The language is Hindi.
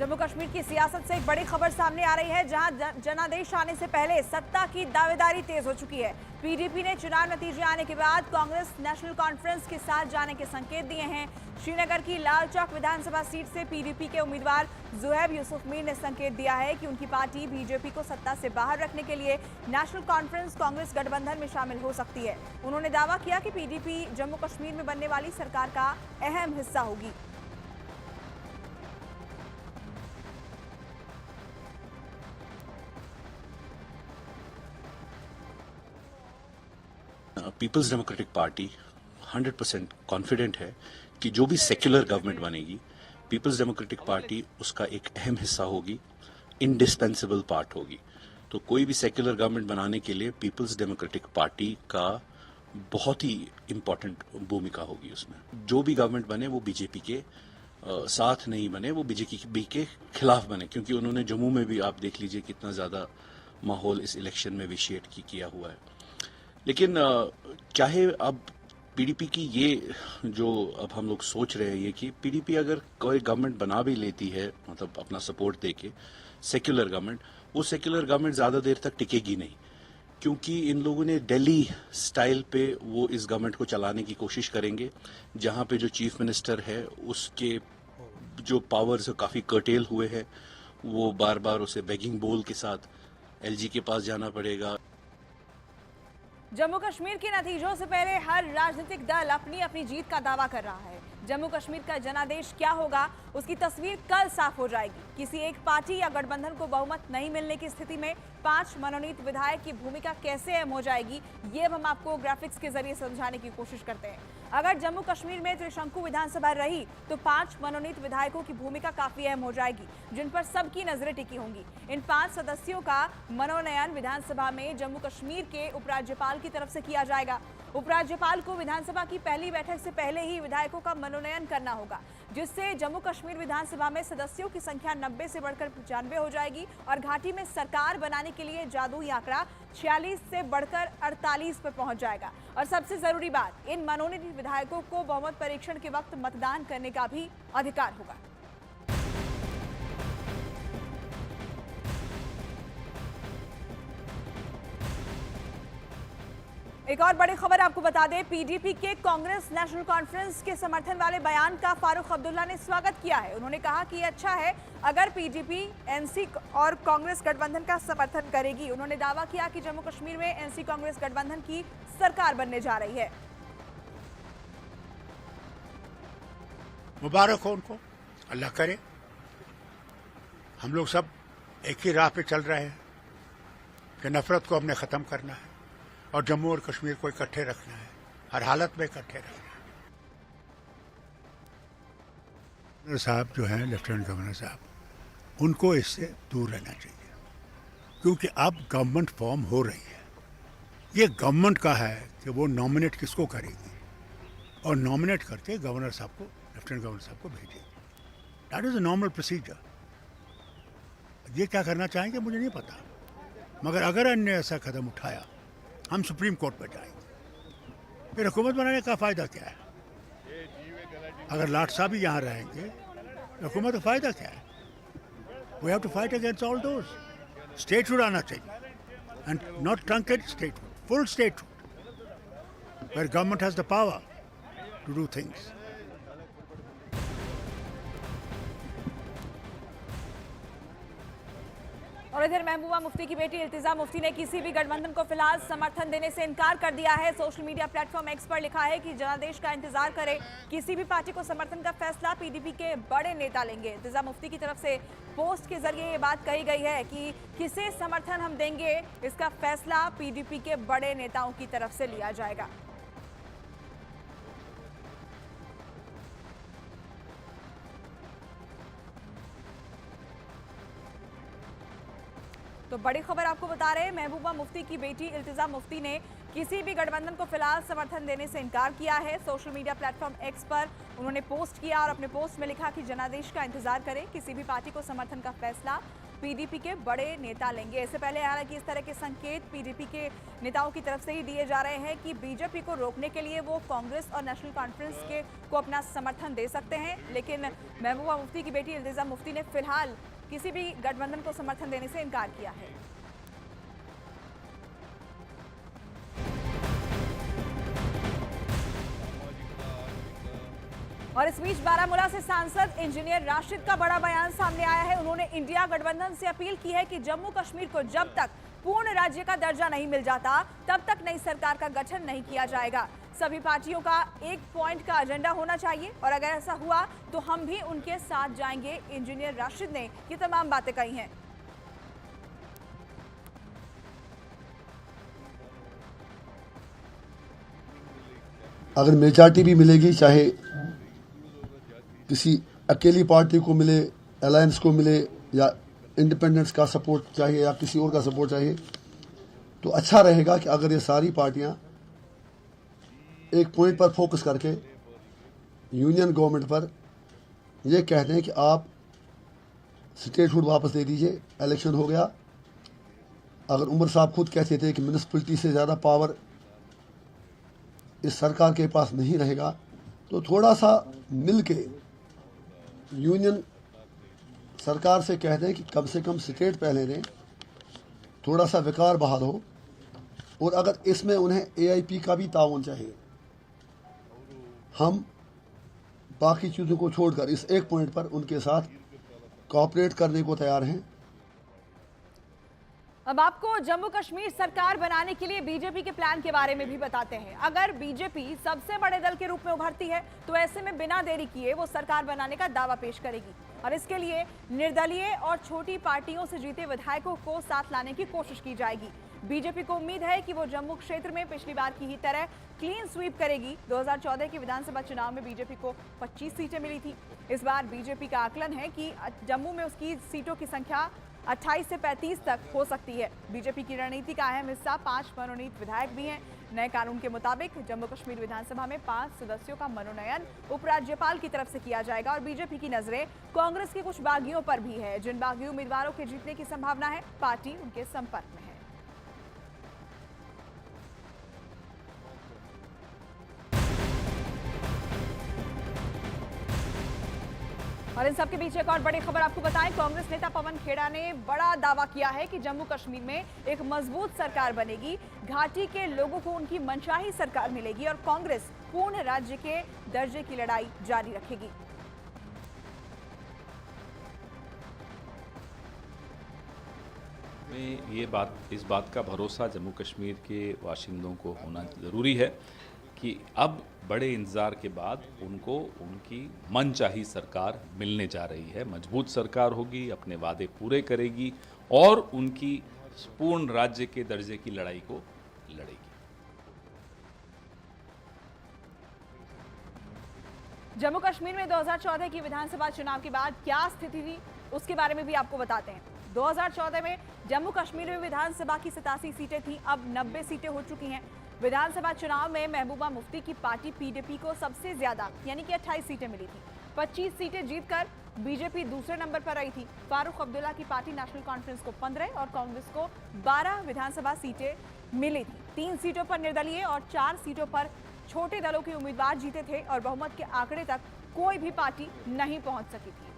जम्मू कश्मीर की सियासत से एक बड़ी खबर सामने आ रही है, जहां जनादेश आने से पहले सत्ता की दावेदारी तेज हो चुकी है। पीडीपी ने चुनाव नतीजे आने के बाद कांग्रेस नेशनल कॉन्फ्रेंस के साथ जाने के संकेत दिए हैं। श्रीनगर की लाल चौक विधानसभा सीट से पीडीपी के उम्मीदवार जुहैब यूसुफ मीर ने संकेत दिया है कि उनकी पार्टी बीजेपी को सत्ता से बाहर रखने के लिए नेशनल कॉन्फ्रेंस कांग्रेस गठबंधन में शामिल हो सकती है। उन्होंने दावा किया कि पीडीपी जम्मू कश्मीर में बनने वाली सरकार का अहम हिस्सा होगी। पीपल्स डेमोक्रेटिक पार्टी 100% कॉन्फिडेंट है कि जो भी सेक्युलर गवर्नमेंट बनेगी, पीपल्स डेमोक्रेटिक पार्टी उसका एक अहम हिस्सा होगी, इंडिस्पेंसिबल पार्ट होगी। तो कोई भी सेक्युलर गवर्नमेंट बनाने के लिए पीपल्स डेमोक्रेटिक पार्टी का बहुत ही इम्पोर्टेंट भूमिका होगी उसमें। जो भी गवर्नमेंट बने वो बीजेपी के साथ नहीं बने, वो बीजेपी के खिलाफ बने, क्योंकि उन्होंने जम्मू में भी आप देख लीजिए कितना ज़्यादा माहौल इस इलेक्शन में विशिएट किया हुआ है। लेकिन चाहे अब पीडीपी की ये जो अब हम लोग सोच रहे हैं ये कि पीडीपी अगर कोई गवर्नमेंट बना भी लेती है, मतलब अपना सपोर्ट देके सेक्युलर गवर्नमेंट, वो सेक्युलर गवर्नमेंट ज़्यादा देर तक टिकेगी नहीं, क्योंकि इन लोगों ने दिल्ली स्टाइल पे वो इस गवर्नमेंट को चलाने की कोशिश करेंगे, जहाँ पे जो चीफ मिनिस्टर है उसके जो पावर्स काफ़ी कर्टेल हुए हैं, वो बार बार उसे बेगिंग बोल के साथ एलजी के पास जाना पड़ेगा। जम्मू कश्मीर के नतीजों से पहले हर राजनीतिक दल अपनी अपनी जीत का दावा कर रहा है। जम्मू कश्मीर का जनादेश क्या होगा, उसकी तस्वीर कल साफ हो जाएगी। किसी एक पार्टी या गठबंधन को बहुमत नहीं मिलने की स्थिति में 5 मनोनीत विधायक की भूमिका कैसे अहम हो जाएगी, ये हम आपको ग्राफिक्स के जरिए समझाने की कोशिश करते हैं। अगर जम्मू कश्मीर में त्रिशंकु विधानसभा रही तो 5 मनोनीत विधायकों की भूमिका काफी अहम हो जाएगी, जिन पर सबकी नजरें टिकी होंगी। इन 5 सदस्यों का मनोनयन विधानसभा में जम्मू कश्मीर के उपराज्यपाल की तरफ से किया जाएगा। उपराज्यपाल को विधानसभा की पहली बैठक से पहले ही विधायकों का मनोनयन करना होगा, जिससे जम्मू कश्मीर विधानसभा में सदस्यों की संख्या 90 से बढ़कर 95 हो जाएगी और घाटी में सरकार बनाने के लिए जादुई आंकड़ा 46 से बढ़कर 48 पर पहुंच जाएगा। और सबसे जरूरी बात, इन मनोनीत विधायकों को बहुमत परीक्षण के वक्त मतदान करने का भी अधिकार होगा। एक और बड़ी खबर आपको बता दें, पीडीपी के कांग्रेस नेशनल कॉन्फ्रेंस के समर्थन वाले बयान का फारूक अब्दुल्ला ने स्वागत किया है। उन्होंने कहा कि यह अच्छा है अगर पीडीपी एनसी और कांग्रेस गठबंधन का समर्थन करेगी। उन्होंने दावा किया कि जम्मू कश्मीर में एनसी कांग्रेस गठबंधन की सरकार बनने जा रही है। मुबारक हो उनको, अल्लाह करे। हम लोग सब एक ही राह पे चल रहे हैं कि नफरत को हमने खत्म करना है और जम्मू और कश्मीर को इकट्ठे रखना है, हर हालत में इकट्ठे रखना है। गवर्नर साहब जो हैं, लेफ्टिनेंट गवर्नर साहब, उनको इससे दूर रहना चाहिए, क्योंकि अब गवर्नमेंट फॉर्म हो रही है। ये गवर्नमेंट का है कि वो नॉमिनेट किसको करेगी और नॉमिनेट करके गवर्नर साहब को, लेफ्टिनेंट गवर्नर साहब को भेजेगी। That is a normal procedure. ये क्या करना चाहेंगे मुझे नहीं पता, मगर अगर अन्य ऐसा कदम उठाया, हम सुप्रीम कोर्ट पर जाएंगे। फिर हुकूमत बनाने का फायदा क्या है? अगर लाट साहब भी यहाँ रहेंगे तो हुकूमत का फायदा क्या है? We have to fight against all those. Statehood आना चाहिए, and not truncated statehood, full statehood, where government has the power to do things. और इधर महबूबा मुफ्ती की बेटी इल्तिजा मुफ्ती ने किसी भी गठबंधन को फिलहाल समर्थन देने से इनकार कर दिया है। सोशल मीडिया प्लेटफॉर्म एक्स पर लिखा है कि जनादेश का इंतजार करें, किसी भी पार्टी को समर्थन का फैसला पीडीपी के बड़े नेता लेंगे। इल्तिजा मुफ्ती की तरफ से पोस्ट के जरिए ये बात कही गई है कि किसे समर्थन हम देंगे, इसका फैसला पीडीपी के बड़े नेताओं की तरफ से लिया जाएगा। तो बड़ी खबर आपको बता रहे हैं, महबूबा मुफ्ती की बेटी इल्तिजा मुफ्ती ने किसी भी गठबंधन को फिलहाल समर्थन देने से इनकार किया है। सोशल मीडिया प्लेटफॉर्म एक्स पर उन्होंने पोस्ट किया और अपने पोस्ट में लिखा कि जनादेश का इंतजार करें, किसी भी पार्टी को समर्थन का फैसला पीडीपी के बड़े नेता लेंगे। इससे पहले हालांकि इस तरह के संकेत पीडीपी के नेताओं की तरफ से ही दिए जा रहे हैं कि बीजेपी को रोकने के लिए वो कांग्रेस और नेशनल कॉन्फ्रेंस को अपना समर्थन दे सकते हैं, लेकिन महबूबा मुफ्ती की बेटी इल्तिजा मुफ्ती ने फिलहाल किसी भी गठबंधन को समर्थन देने से इनकार किया है। और इस बीच बारामूला से सांसद इंजीनियर राशिद का बड़ा बयान सामने आया है। उन्होंने इंडिया गठबंधन से अपील की है कि जम्मू कश्मीर को जब तक पूर्ण राज्य का दर्जा नहीं मिल जाता तब तक नई सरकार का गठन नहीं किया जाएगा। सभी पार्टियों का एक पॉइंट का एजेंडा होना चाहिए और अगर ऐसा हुआ तो हम भी उनके साथ जाएंगे। इंजीनियर राशिद ने ये तमाम बातें कही हैं। अगर मेजॉरिटी भी मिलेगी, चाहे किसी अकेली पार्टी को मिले, अलायंस को मिले, या इंडिपेंडेंस का सपोर्ट चाहिए या किसी और का सपोर्ट चाहिए, तो अच्छा रहेगा कि अगर ये सारी पार्टियां एक पॉइंट पर फोकस करके यूनियन गवर्नमेंट पर ये कहते हैं कि आप स्टेटहुड वापस दे दीजिए, इलेक्शन हो गया। अगर उमर साहब खुद कहते थे कि म्यूनिसिपैलिटी से ज़्यादा पावर इस सरकार के पास नहीं रहेगा, तो थोड़ा सा मिल के यूनियन सरकार से कह दें कि कम से कम स्टेट पहले दें, थोड़ा सा विकार बहाल हो। और अगर इसमें उन्हें एआईपी का भी ताउन चाहिए, हम बाकी चीज़ों को छोड़कर इस एक पॉइंट पर उनके साथ कोऑपरेट करने को तैयार हैं। अब आपको जम्मू कश्मीर सरकार बनाने के लिए बीजेपी के प्लान के बारे में भी बताते हैं। अगर बीजेपी सबसे बड़े दल के रूप में उभरती है तो ऐसे में बिना देरी किए वो सरकार बनाने का दावा पेश करेगी और इसके लिए निर्दलीय और छोटी पार्टियों से जीते विधायकों को साथ लाने की कोशिश की जाएगी। बीजेपी को उम्मीद है कि वो जम्मू क्षेत्र में पिछली बार की ही तरह क्लीन स्वीप करेगी। 2014 के विधानसभा चुनाव में बीजेपी को 25 सीटें मिली थी। इस बार बीजेपी का आकलन है कि जम्मू में उसकी सीटों की संख्या 28 से 35 तक हो सकती है। बीजेपी की रणनीति का अहम हिस्सा 5 मनोनीत विधायक भी हैं। नए कानून के मुताबिक जम्मू कश्मीर विधानसभा में 5 सदस्यों का मनोनयन उपराज्यपाल की तरफ से किया जाएगा और बीजेपी की नजरें कांग्रेस के कुछ बागियों पर भी है। जिन बागी उम्मीदवारों के जीतने की संभावना है, पार्टी उनके संपर्क में है। और इन सबके बीच एक और बड़ी खबर आपको बताएं। कांग्रेस नेता पवन खेड़ा ने बड़ा दावा किया है कि जम्मू कश्मीर में एक मजबूत सरकार बनेगी, घाटी के लोगों को उनकी मनचाही सरकार मिलेगी और कांग्रेस पूर्ण राज्य के दर्जे की लड़ाई जारी रखेगी। इस बात का भरोसा जम्मू कश्मीर के बाशिंदों को होना ज़रूरी है कि अब बड़े इंतज़ार के बाद उनको उनकी मनचाही सरकार मिलने जा रही है। मजबूत सरकार होगी, अपने वादे पूरे करेगी और उनकी पूर्ण राज्य के दर्जे की लड़ाई को लड़ेगी। जम्मू कश्मीर में 2014 की विधानसभा चुनाव के बाद क्या स्थिति थी, उसके बारे में भी आपको बताते हैं। 2014 में जम्मू कश्मीर में विधानसभा की 87 सीटें थी, अब 90 सीटें हो चुकी हैं। विधानसभा चुनाव में महबूबा मुफ्ती की पार्टी पीडीपी को सबसे ज्यादा यानी कि 28 सीटें मिली थी। 25 सीटें जीतकर बीजेपी दूसरे नंबर पर आई थी। फारूक अब्दुल्ला की पार्टी नेशनल कॉन्फ्रेंस को 15 और कांग्रेस को 12 विधानसभा सीटें मिली थी। 3 सीटों पर निर्दलीय और 4 सीटों पर छोटे दलों के उम्मीदवार जीते थे और बहुमत के आंकड़े तक कोई भी पार्टी नहीं पहुंच सकी थी।